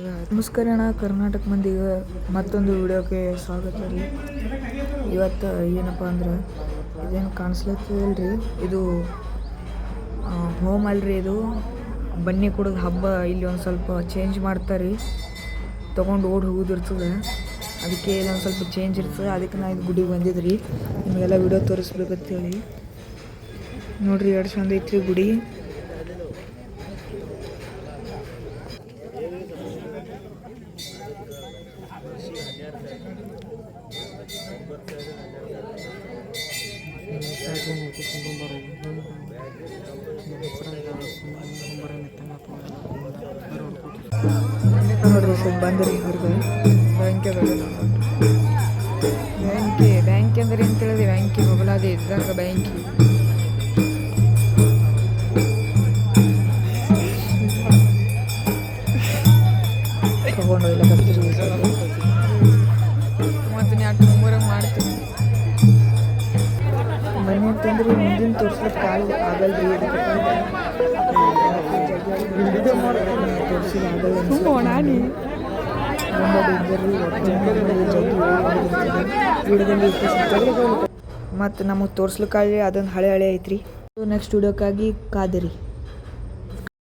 ನಮಸ್ಕಾರ ಅಣ್ಣ, ಕರ್ನಾಟಕ ಮಂದಿಗೆ ಮತ್ತೊಂದು ವಿಡಿಯೋಕ್ಕೆ ಸ್ವಾಗತ ರೀ. ಇವತ್ತು ಏನಪ್ಪ ಅಂದ್ರೆ ಇದೇನು ಕಾಣಿಸ್ಲತ್ತದಲ್ರಿ, ಇದು ಹೋಮ್ ಅಲ್ರಿ. ಇದು ಬನ್ನಿ ಕೊಡೋದು ಹಬ್ಬ. ಇಲ್ಲಿ ಒಂದು ಸ್ವಲ್ಪ ಚೇಂಜ್ ಮಾಡ್ತಾರೆ, ತೊಗೊಂಡು ಓಡಿ ಹೋಗೋದಿರ್ತದೆ. ಅದಕ್ಕೆ ಇಲ್ಲಿ ಒಂದು ಸ್ವಲ್ಪ ಚೇಂಜ್ ಇರ್ತದೆ. ಅದಕ್ಕೆ ನಾ ಇದು ಗುಡಿಗೆ ಬಂದಿದ್ರಿ, ನಿಮಗೆಲ್ಲ ವಿಡಿಯೋ ತೋರಿಸ್ಬೇಕಂತೇಳಿ. ನೋಡ್ರಿ, ಎರಡು ಚಂದ ಐತ್ರಿ ಗುಡಿ. ನೋಡ್ರಿ ಸ್ವಲ್ಪ ಬಂದ್ರಿ ಇವ್ರಿಗೆ ಬ್ಯಾಂಕ್ ಬ್ಯಾಂಕ್ ಅಂದ್ರೆ ಅಂತ ಹೇಳಿದೆ. ಬ್ಯಾಂಕಿ ಹೋಗಲಾದೆ ಇದ್ದಾಗ ಬ್ಯಾಂಕಿ ತಗೊಂಡು ಇಲ್ಲ ಬರ್ತೀರಿ. ಮತ್ತು ಯಾಕೆ ಮುಂಬರಂಗೆ ಮಾಡ್ತೀನಿ ಬನ್ನಿ ಅಂತಂದ್ರೆ ಮುಂದಿನ ತೋರ್ಸ್ಲಿಕ್ಕೆ ಆಗಲ್ರಿ. ಮತ್ತು ನಮಗೆ ತೋರ್ಸ್ಲಿಕ್ಕಾಗಿ ಅದೊಂದು ಹಳೆ ಐತ್ರಿ. ನೆಕ್ಸ್ಟ್ ವಿಡಿಯೋಕ್ಕಾಗಿ ಕಾದಿರಿ.